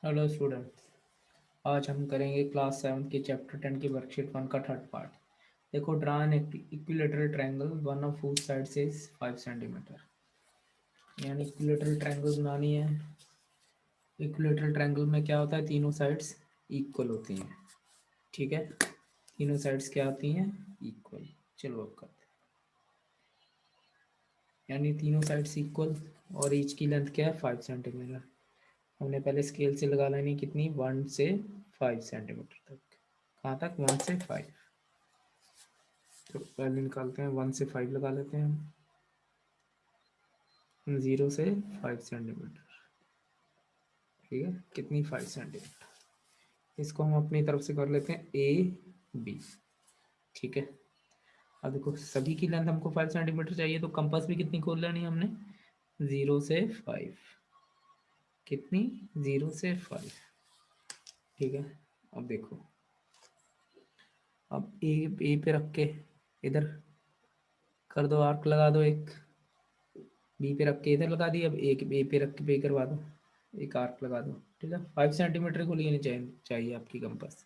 Hello students, आज हम करेंगे क्लास 7 के चैप्टर 10 की वर्कशीट 1 का थर्ड पार्ट। देखो, draw an equilateral triangle, one of whose sides is 5 centimetre. यानी इक्विलेटरल ट्रायंगल बनानी है। इक्विलेटरल ट्रायंगल में क्या होता है, तीनों साइड्स इक्वल होती हैं। ठीक है, तीनों साइड्स क्या होती हैं, इक्वल। चलो अब करते हैं। यानी तीनों साइड्स इक्वल और ईच की लेंथ क्या है, 5 सेंटीमीटर। हमने पहले स्केल से लगा लेनी, कितनी, 1 से 5 सेंटीमीटर तक। कहाँ तक, 1 से 5। तो पहले निकालते हैं, 1 से 5 लगा लेते हैं हम। 0 से 5 सेंटीमीटर। ठीक है, कितनी, 5 सेंटीमीटर। इसको हम अपनी तरफ से कर लेते हैं AB। ठीक है, अब देखो सभी की लेंथ हमको 5 सेंटीमीटर चाहिए, तो कंपास भी कितनी खोल लेनी हमने, 0 से 5। कितनी, 0 से 5। ठीक है, अब देखो, अब ए पे रख के इधर कर दो, आर्क लगा दो एक। बी पे रख के इधर लगा दी, अब एक ए पे रख के पे करवा दो, एक आर्क लगा दो। ठीक है, 5 सेंटीमीटर को लेनी चाहिए आपकी कंपास।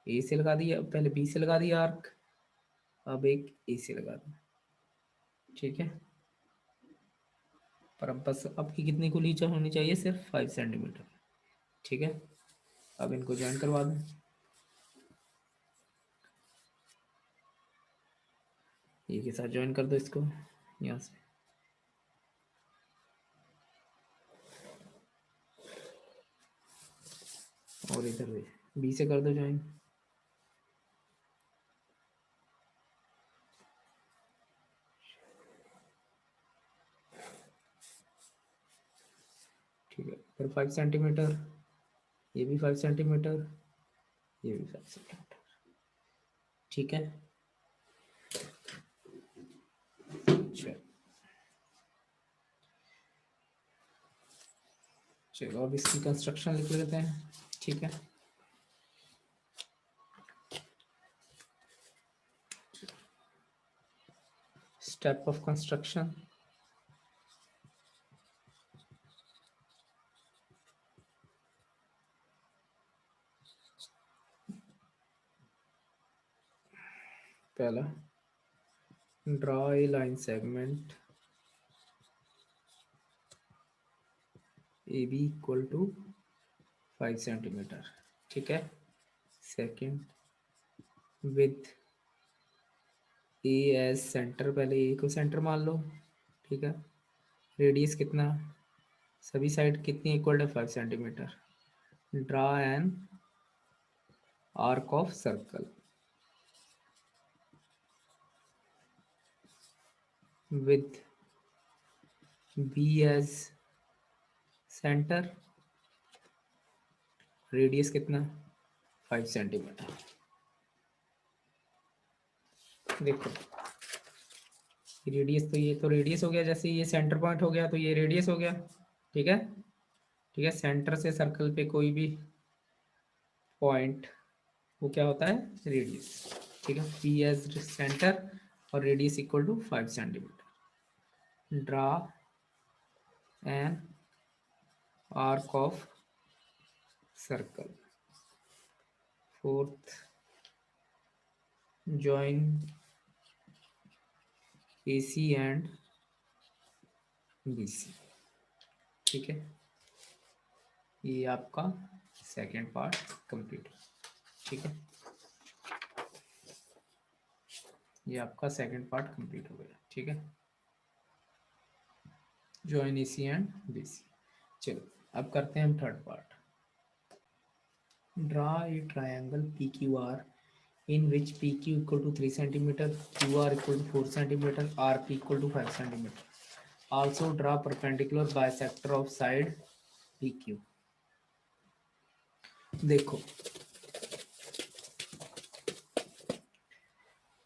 ए से लगा दिया, पहले बी से लगा दिया आर्क, अब एक ए से लगा दो। ठीक है, पर अब बस आपकी कितनी खुली होनी चाहिए, सिर्फ 5 सेंटीमीटर। ठीक है, अब इनको ज्वाइन करवा दो। ए के साथ ज्वाइन कर दो इसको यहाँ से, और इधर बी से कर दो ज्वाइन। ठीक है, फिर 5 सेंटीमीटर, ये भी 5 सेंटीमीटर, ये भी 5 सेंटीमीटर। ठीक है, चलो चलो अब इसकी कंस्ट्रक्शन लिख लेते हैं। ठीक है, स्टेप ऑफ कंस्ट्रक्शन। पहला, draw a line segment A B equal to 5 centimetre. ठीक है, second, with A as centre, पहले ए को सेंटर मान लो। ठीक है, रेडियस कितना, सभी साइड कितनी इक्वल है, 5 centimetre. Draw an arc of circle with B as centre, radius कितना, 5 सेंटीमीटर। देखो, रेडियस तो, ये तो रेडियस हो गया, जैसे ये सेंटर पॉइंट हो गया तो ये रेडियस हो गया। ठीक है, ठीक है, सेंटर से सर्कल पे कोई भी पॉइंट, वो क्या होता है, रेडियस। ठीक है, पी एज सेंटर और radius equal to 5 centimetre. Draw an arc of circle. Fourth, join AC and BC। ठीक है, ये आपका सेकेंड पार्ट कंप्लीट। ठीक है, ये आपका सेकेंड पार्ट कंप्लीट हो गया। ठीक है, join AC एंड BC। चलो अब करते हैं हम third part. Draw a triangle PQR in which PQ equal to 3 centimeter, QR equal to 4 centimeter, RP equal to 5 centimeter. Also draw perpendicular bisector of side PQ। देखो,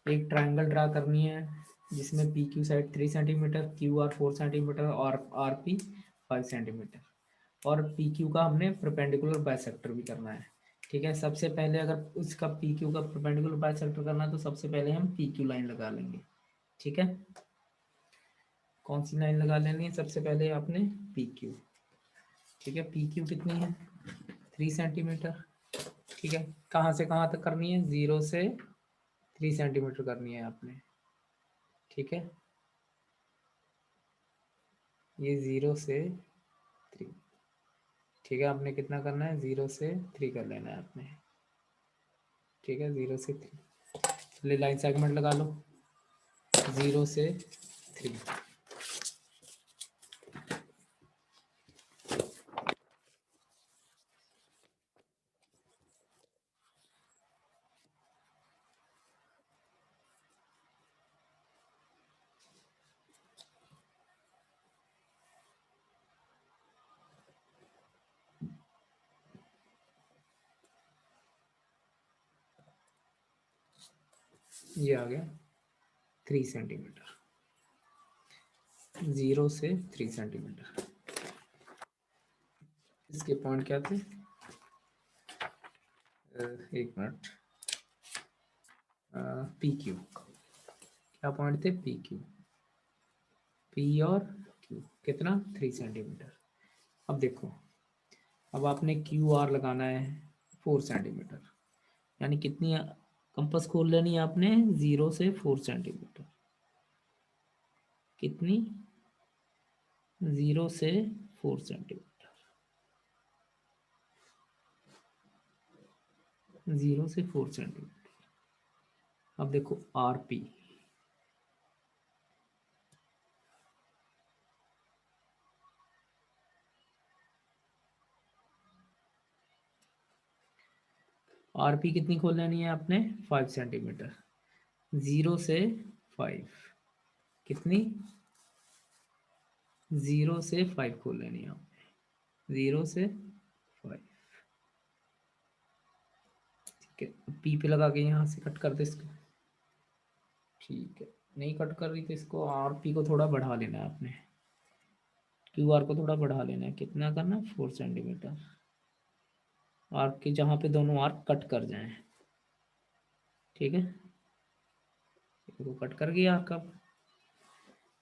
एक triangle draw करनी है जिसमें P Q side 3 centimetre, Q R 4 centimetre और R P 5 centimetre, और P Q का हमने perpendicular bisector भी करना है। ठीक है, सबसे पहले अगर उसका पी क्यू का परपेंडिकुलर बाइसेक्टर करना है तो सबसे पहले हम पी क्यू लाइन लगा लेंगे। ठीक है, कौन सी लाइन लगा लेनी है, सबसे पहले आपने पी क्यू। ठीक है, पी क्यू कितनी है, 3 सेंटीमीटर। ठीक है, कहाँ से कहाँ तक करनी है? 0 से 3 सेंटीमीटर करनी है आपने। ठीक है, ये 0 से 3। ठीक है, आपने कितना करना है? 0 से 3 कर लेना है आपने। ठीक है, 0 से 3, चलिए लाइन सेगमेंट लगा लो। 0 से 3, ये आ गया 3 सेंटीमीटर। 0 से 3 सेंटीमीटर। इसके पॉइंट क्या थे? एक मिनट। पी क्यू, क्या पॉइंट थे? पी क्यू, पी और क्यू कितना? 3 सेंटीमीटर। अब देखो, अब आपने क्यू आर लगाना है 4 सेंटीमीटर, यानी कितनी कंपास खोल लेनी है आपने? 0 से 4 सेंटीमीटर। कितनी? 0 से 4 सेंटीमीटर। 0 से 4 सेंटीमीटर। अब देखो आर पी, आर पी कितनी खोल लेनी है आपने? 5 सेंटीमीटर। 0 से 5 कितनी? 0 से 5 खोल लेनी है आपने। 0 से 5। ठीक है, पी पे लगा के यहाँ से कट कर दे इसको। ठीक है, नहीं कट कर रही तो इसको आर पी को थोड़ा बढ़ा लेना है आपने। क्यू आर को थोड़ा बढ़ा लेना है। कितना करना? 4 सेंटीमीटर। आर्क के जहाँ पे दोनों आर्क कट कर जाएं। ठीक है, इसको कट कर गया आर्क अब।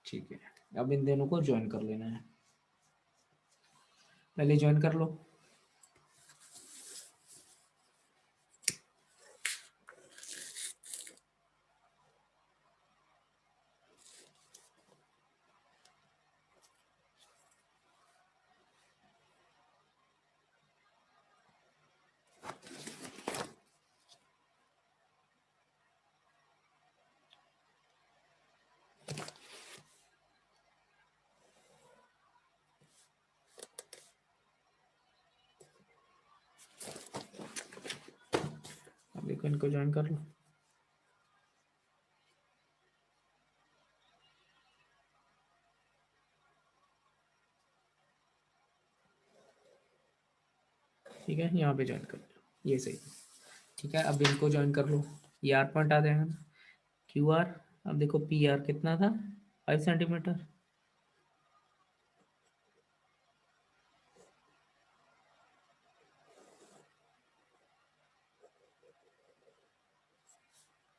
ठीक है, अब इन दोनों को ज्वाइन कर लेना है। पहले ज्वाइन कर लो। अब देखो, इनको ज्वाइन कर लो। ठीक है, यहाँ पे ज्वाइन कर लो, ये सही। ठीक है, अब इनको ज्वाइन कर लो। ये आर पॉइंट आ जाएगा ना, क्यू आर। अब देखो पी आर कितना था? 5 सेंटीमीटर।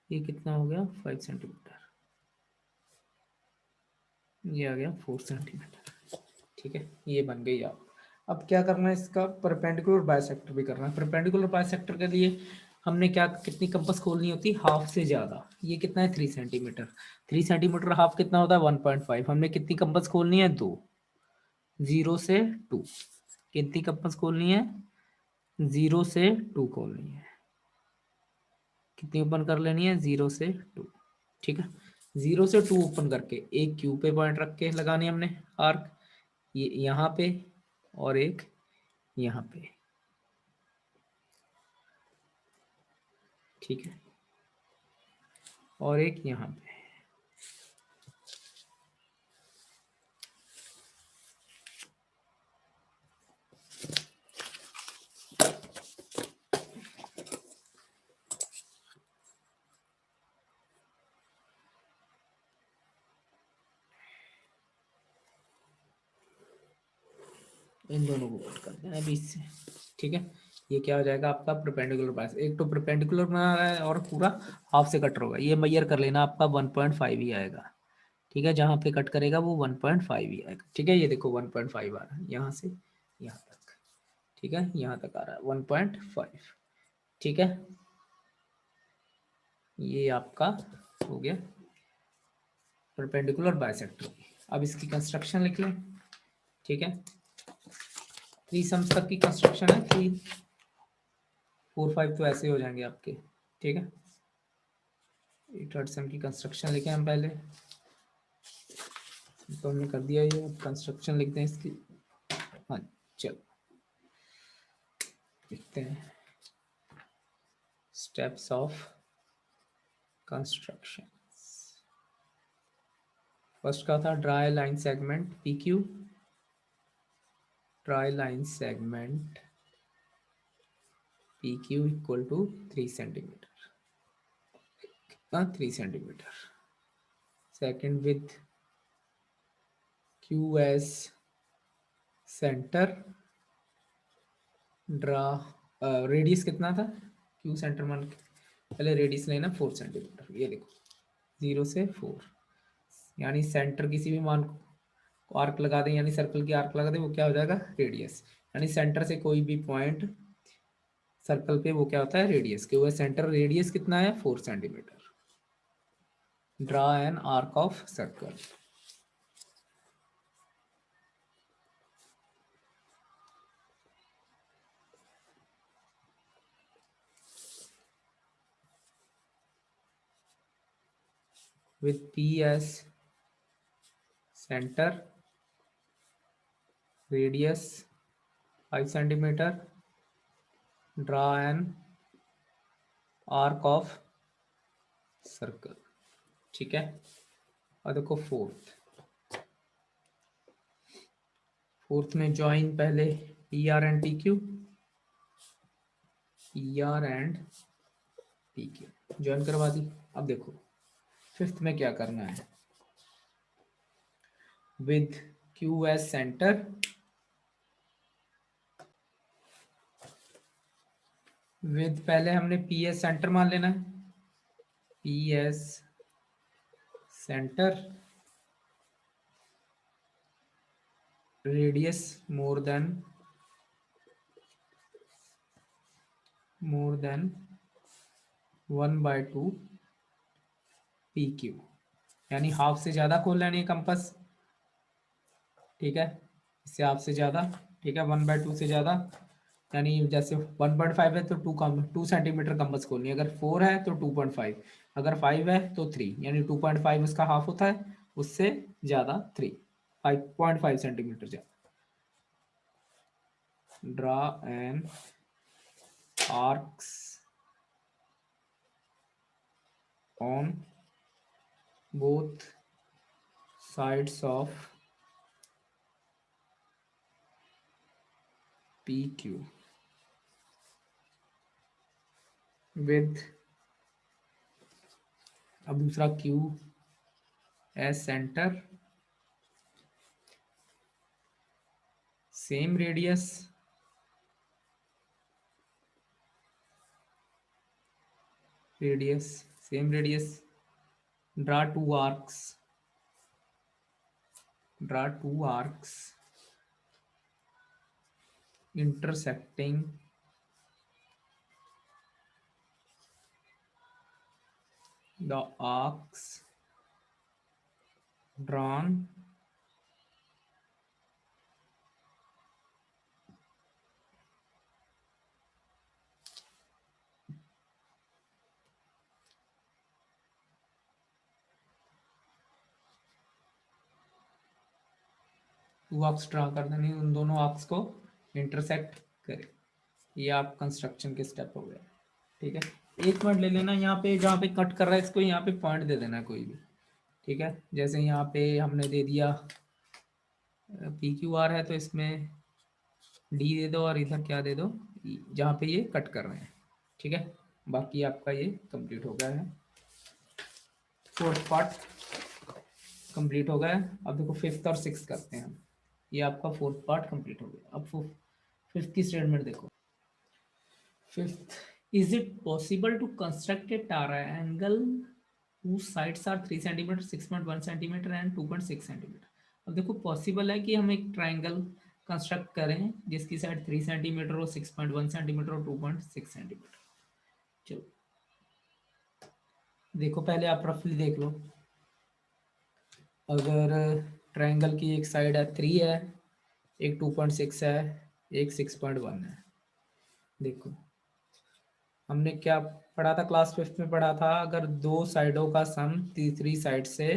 ये कितना हो गया? 5 सेंटीमीटर। ये आ गया 4 सेंटीमीटर। ठीक है, ये बन गई आप। अब क्या करना है? इसका परपेंडिकुलर बाइसेक्टर भी करना है। परपेंडिकुलर बाइसेक्टर के लिए हमने क्या, कितनी कंपास खोलनी होती है? हाफ से ज़्यादा। ये कितना है? 3 सेंटीमीटर। 3 सेंटीमीटर हाफ कितना होता है? 1.5। हमने कितनी कंपास खोलनी है? 2। 0 से 2 कितनी कंपास खोलनी है? 0 से 2 खोलनी है। कितनी ओपन कर लेनी है? 0 से 2। ठीक है, 0 से 2 ओपन करके एक क्यू पे पॉइंट रख के लगानी है हमने आर्क, ये यहाँ पे, और एक यहाँ पे। ठीक है, और एक यहाँ पे। इन दोनों को कट कर देना बीच से। ठीक है, ये क्या हो जाएगा आपका? परपेंडिकुलर बाइस। एक तो परपेंडिकुलर बना रहा है और पूरा हाफ से कट होगा। ये मेजर कर लेना, आपका 1.5 ही आएगा। ठीक है, जहाँ पे कट करेगा वो 1.5 ही आएगा। ठीक है, ये देखो 1.5 आ रहा है यहाँ से यहाँ तक। ठीक है, यहाँ तक आ रहा है 1.5। ठीक है, ये आपका हो गया परपेंडिकुलर बाइसेक्टर। अब इसकी कंस्ट्रक्शन लिख लें। ठीक है, 3 सम्स तक की कंस्ट्रक्शन है, 3 4 5 तो ऐसे हो जाएंगे आपके। ठीक है, 8 सम की कंस्ट्रक्शन लिखे हम पहले, तो हमने कर दिया ये। अब कंस्ट्रक्शन लिखते हैं इसकी। हाँ, चलो लिखते हैं स्टेप्स ऑफ कंस्ट्रक्शन। फर्स्ट का था draw line segment P Q, draw line segment P Q equal to 3 centimetre, 3 centimetre. Second with Q as centre, draw radius कितना था क्यू सेंटर मान के, पहले रेडियस लेना 4 सेंटीमीटर। ये देखो 0 से 4, यानी सेंटर किसी भी मान को आर्क लगा दें, यानी सर्कल की आर्क लगा दें, वो क्या हो जाएगा रेडियस। यानी सेंटर से कोई भी पॉइंट सर्कल पे वो क्या होता है रेडियस, के वो सेंटर रेडियस कितना है 4 centimetre. Draw an arc of circle. with P as center, radius 5 centimeter, draw an arc of circle। ठीक है, और देखो फोर्थ में ज्वाइन पहले P R and P Q, P R and P Q join करवा दी। अब देखो फिफ्थ में क्या करना है, with Q as centre, with पहले हमने पी एस सेंटर मान लेना है, P S centre, radius more than 1/2 P Q, यानी हाफ से ज्यादा खोल लेनी है कंपास। ठीक है, इससे हाफ से ज्यादा। ठीक है, 1/2 से ज्यादा, यानी जैसे 1.5 है तो 2 सेंटीमीटर कंपास खोलनी है, अगर 4 है तो 2.5, अगर 5 है तो 3, यानी 2.5 उसका हाफ होता है, उससे ज्यादा 3, 5.5 सेंटीमीटर ज्यादा। Draw N arcs on both sides of PQ with, अब दूसरा Q as center, same radius, same radius, draw two arcs intersecting the arcs drawn two arcs draw कर देनी, उन दोनों आर्क्स को इंटरसेक्ट करे। ये आप कंस्ट्रक्शन के स्टेप हो गए। ठीक है, एक पॉइंट ले लेना यहाँ पे, जहाँ पे कट कर रहा है इसको यहाँ पे पॉइंट दे देना कोई भी। ठीक है, जैसे यहाँ पे हमने दे दिया पी क्यू आर है, तो इसमें डी दे दो, और इधर क्या दे दो E, जहाँ पे ये कट कर रहे हैं। ठीक है, बाकी आपका ये कंप्लीट हो गया है, फोर्थ पार्ट कंप्लीट हो गया है। अब देखो फिफ्थ और सिक्स करते हैं हम, ये आपका फोर्थ पार्ट कंप्लीट हो गया। अब फिफ्थ की स्टेटमेंट देखो। Fifth, is it possible to construct a triangle whose sides are 3 centimetre, 6.1 centimetre and 2.6 centimetre. अब देखो पॉसिबल है कि हम एक ट्रायंगल कंस्ट्रक्ट करें जिसकी साइड 3 सेंटीमीटर हो, 6.1 सेंटीमीटर और 2.6 सेंटीमीटर। चलो देखो, पहले आप रफली देख लो। अगर ट्रायंगल की एक साइड है 3 है, एक 2.6 है, एक 6.1 है। देखो हमने क्या पढ़ा था, क्लास 5th में पढ़ा था, अगर दो साइडों का सम तीसरी साइड से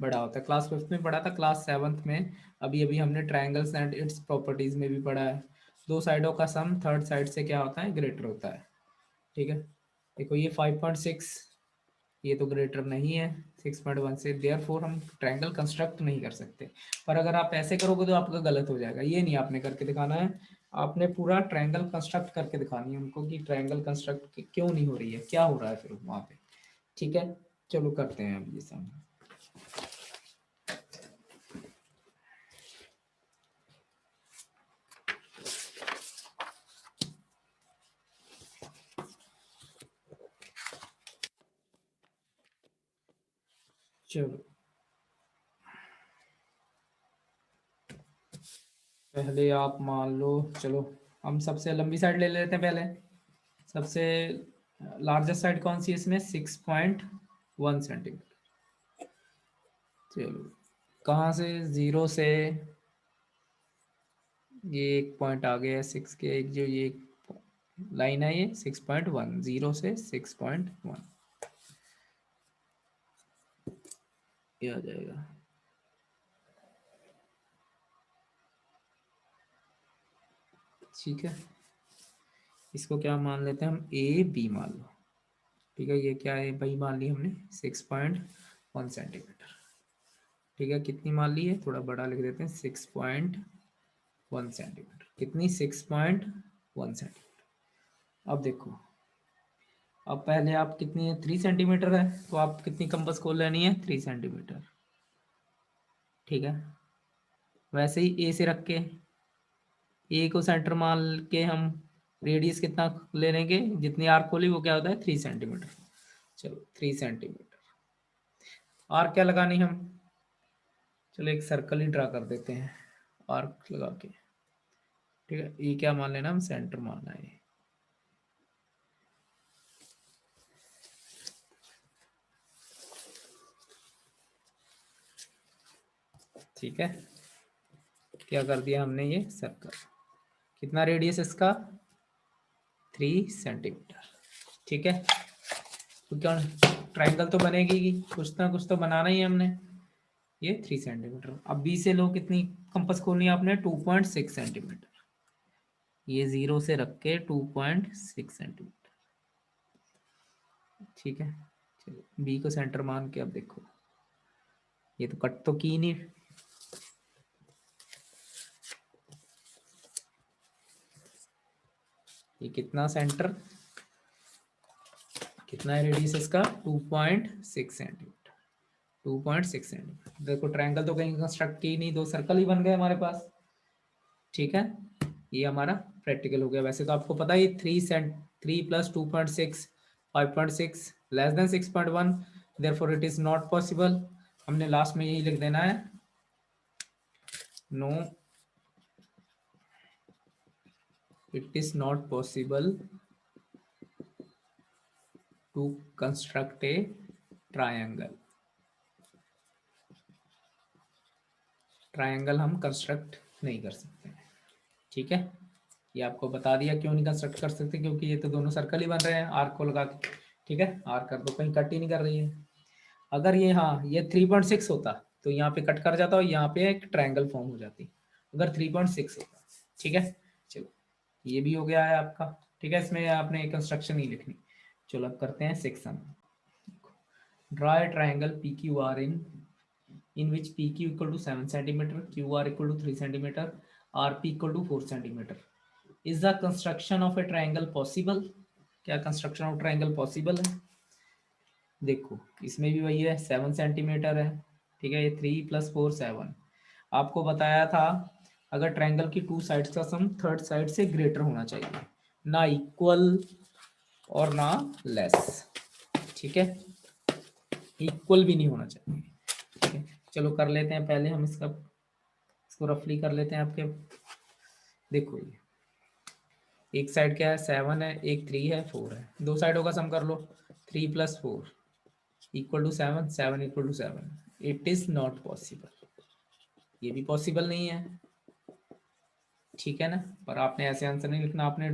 बड़ा होता है। क्लास 5th में पढ़ा था, क्लास 7th में अभी अभी हमने ट्रायंगल्स एंड इट्स प्रॉपर्टीज में भी पढ़ा है। दो साइडों का सम थर्ड साइड से क्या होता है, ग्रेटर होता है। ठीक है, देखो ये 5.6 ये तो ग्रेटर नहीं है 6.1 से, देयरफॉर हम ट्रायंगल कंस्ट्रक्ट नहीं कर सकते। पर अगर आप ऐसे करोगे तो आपका गलत हो जाएगा। ये नहीं आपने करके दिखाना है, आपने पूरा ट्रायंगल कंस्ट्रक्ट करके दिखानी है उनको कि ट्रायंगल कंस्ट्रक्ट क्यों नहीं हो रही है, क्या हो रहा है फिर वहाँ पे। ठीक है, चलो करते हैं अब ये सम। चलो पहले आप मान लो, चलो हम सबसे लंबी साइड ले लेते हैं पहले। सबसे लार्जेस्ट साइड कौन सी है इसमें, 6.1 सेंटीमीटर। चलो कहाँ से, जीरो से ये एक पॉइंट आ गया है 6 के, एक जो ये लाइन है ये 6.1, जीरो से 6.1 ये आ जाएगा। ठीक है, इसको क्या मान लेते हैं हम, ए बी मान लो। ठीक है, ये क्या है भाई, मान ली हमने 6.1 सेंटीमीटर। ठीक है, कितनी मान ली है, थोड़ा बड़ा लिख देते हैं, 6.1 सेंटीमीटर। कितनी, 6.1 सेंटीमीटर। अब देखो, अब पहले आप कितनी है, 3 सेंटीमीटर है, तो आप कितनी कंपास खोल लेनी है, 3 सेंटीमीटर। ठीक है, वैसे ही ए से रख के, ए को सेंटर मान के हम रेडियस कितना ले लेंगे, जितनी आर्क खोली वो क्या होता है, 3 सेंटीमीटर। चलो 3 सेंटीमीटर। आर्क क्या लगानी हम, चलो एक सर्कल ही ड्रा कर देते हैं आर्क लगा के। ठीक है, ये क्या मान लेना, हम सेंटर मानना है। ठीक है, क्या कर दिया हमने, ये सर्कल। कितना रेडियस इसका, 3 सेंटीमीटर। ठीक है, तो क्या ट्राइंगल तो बनेगी ही, कुछ ना कुछ तो बनाना ही है हमने। ये 3 सेंटीमीटर। अब बी से लो, कितनी कंपास खोलनी है आपने, 2.6 सेंटीमीटर। ये जीरो से रख के 2.6 सेंटीमीटर। ठीक है, चलो बी को सेंटर मान के अब देखो, ये तो कट तो की नहीं। ये कितना सेंटर, कितना है रेडियस इसका, 2.6 सेंटीमीटर। 2.6 सेंटीमीटर। देखो ट्रायंगल तो कहीं कंस्ट्रक्ट की नहीं, दो सर्कल ही बन गए हमारे पास। ठीक है, ये हमारा प्रैक्टिकल हो गया। वैसे तो आपको पता ही, 3 plus 2.6 5.6 less than 6.1, therefore it is not possible. हमने लास्ट में यही लिख देना है, no it is not possible to construct a triangle. Triangle हम कंस्ट्रक्ट नहीं कर सकते। ठीक है, ये आपको बता दिया क्यों नहीं कंस्ट्रक्ट कर सकते, क्योंकि ये तो दोनों सर्कल ही बन रहे हैं आर्क को लगा के। ठीक है, आर्क कर दो, कहीं कट ही नहीं कर रही है। अगर ये, हाँ ये 3.6 होता तो यहाँ पे कट कर जाता और यहाँ पे एक ट्रायंगल फॉर्म हो जाती, अगर 3.6 होता। ठीक है, चलो ये भी हो गया है आपका। ठीक है, इसमें आपने कंस्ट्रक्शन नहीं लिखनी। चलो अब करते हैं section. Draw a triangle P Q R in which PQ equal to 7 centimeter, QR equal to 3 centimeter, RP equal to 4 centimeter. Is the construction of a triangle possible? क्या कंस्ट्रक्शन ऑफ ट्रायंगल पॉसिबल है? देखो इसमें भी वही है, 7 centimetre है। ठीक है, ये 3 प्लस 4 7। आपको बताया था अगर ट्रायंगल की टू साइड्स का सम थर्ड साइड से ग्रेटर होना चाहिए, ना इक्वल और ना लेस। ठीक है, इक्वल भी नहीं होना चाहिए। ठीक है, चलो कर लेते हैं पहले हम इसको रफली कर लेते हैं आपके। देखो ये एक साइड क्या है 7 है, एक 3 है, 4 है, दो साइडों का सम कर लो। 3 + 4 equal to 7, 7 equal to 7। It is not possible, ये भी पॉसिबल नहीं है, ठीक है ना। पर आपने ऐसे आंसर नहीं लिखना, आपने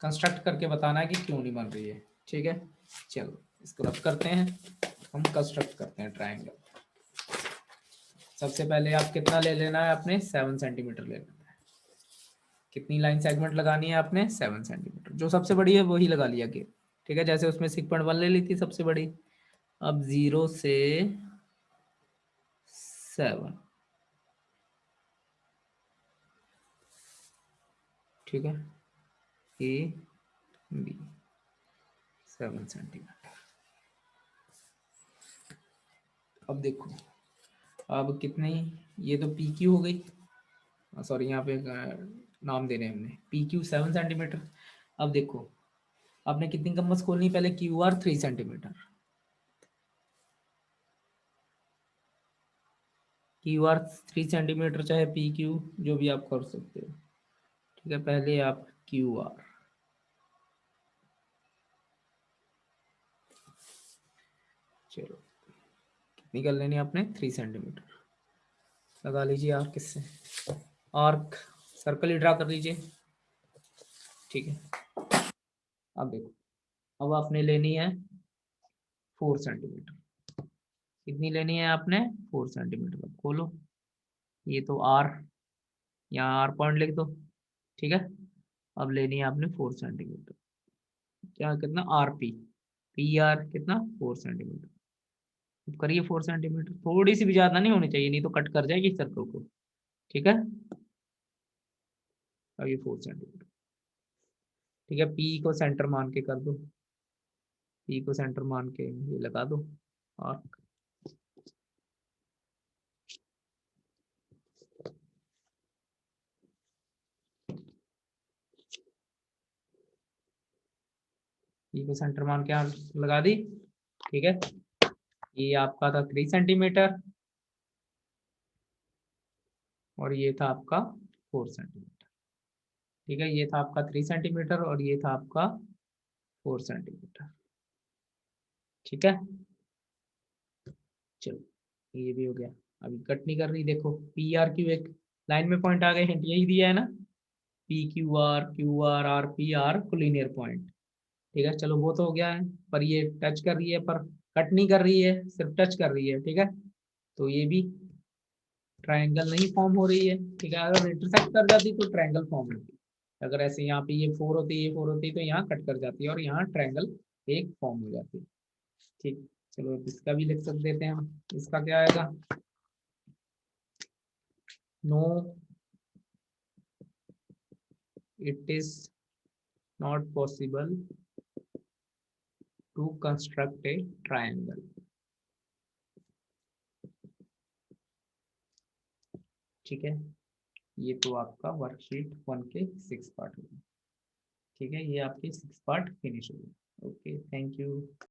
कंस्ट्रक्ट करके बताना है कि क्यों नहीं बन रही है, ठीक है। चलो इसको रब करते हैं, हम कंस्ट्रक्ट करते हैं ट्राइंगल। सबसे पहले आप कितना ले लेना है, आपने 7 सेंटीमीटर ले लेना है। कितनी लाइन सेगमेंट लगानी है आपने, 7 सेंटीमीटर। जो सबसे बड़ी है वही लगा लिया कि, ठीक है। जैसे उसमें 6.1 ले ली थी सबसे बड़ी। अब 0 से 7, ठीक है, ए बी 7 सेंटीमीटर। अब देखो, अब कितनी, ये तो पी क्यू हो गई, सॉरी यहाँ पे नाम दे रहे हैं हमने, पी क्यू 7 सेंटीमीटर। अब देखो आपने कितनी कंपास खोलनी, पहले Q R 3 centimetre, Q R 3 centimetre, चाहे पी क्यू जो भी आप कर सकते हो, ठीक है। पहले आप क्यू आर, चलो कितनी कर लेनी है आपने, 3 सेंटीमीटर। लगा लीजिए आर्क, किससे, आर्क सर्कल ही ड्रा कर लीजिए, ठीक है। अब देखो, अब आपने लेनी है 4 सेंटीमीटर। कितनी लेनी है आपने, 4 सेंटीमीटर। अब खोलो, ये तो आर, यहाँ आर पॉइंट लिख दो, ठीक है। अब लेनी है आपने 4 सेंटीमीटर, क्या कितना, आर पी, पी आर कितना, 4 सेंटीमीटर। अब करिए 4 सेंटीमीटर, थोड़ी सी भी ज्यादा नहीं होनी चाहिए, नहीं तो कट कर जाएगी सर्कल को, ठीक है। अब ये 4 सेंटीमीटर, ठीक है। पी को सेंटर मान के कर दो, पी को सेंटर मान के ये लगा दो, और पी को सेंटर मान के लगा दी, ठीक है। ये आपका था 3 सेंटीमीटर, और ये था आपका 4 सेंटीमीटर, ठीक है। ये था आपका 3 सेंटीमीटर और ये था आपका 4 सेंटीमीटर, ठीक है। चलो ये भी हो गया। अभी कट नहीं कर रही, देखो पी आर क्यू एक लाइन में पॉइंट आ गए, हिंट यही दिया है ना, P Q R R P R collinear point, ठीक है। चलो वो तो हो गया है, पर ये टच कर रही है, पर कट नहीं कर रही है, सिर्फ टच कर रही है, ठीक है। तो ये भी ट्रायंगल नहीं फॉर्म हो रही है, ठीक है। अगर इंटरसेक्ट कर जाती तो ट्रायंगल फॉर्म होती, अगर ऐसे यहाँ पे ये 4 होती, ये 4 होती, तो यहाँ कट कर जाती है और यहाँ ट्रायंगल एक फॉर्म हो जाती है, ठीक। चलो इसका भी लिख सकते देते हैं हम, इसका क्या आएगा, no it is not possible to construct a triangle, ठीक है। ये तो आपका वर्कशीट 1 के 6 पार्ट होगा, ठीक है। ये आपके 6 पार्ट फिनिश हो गए। Okay, thank you.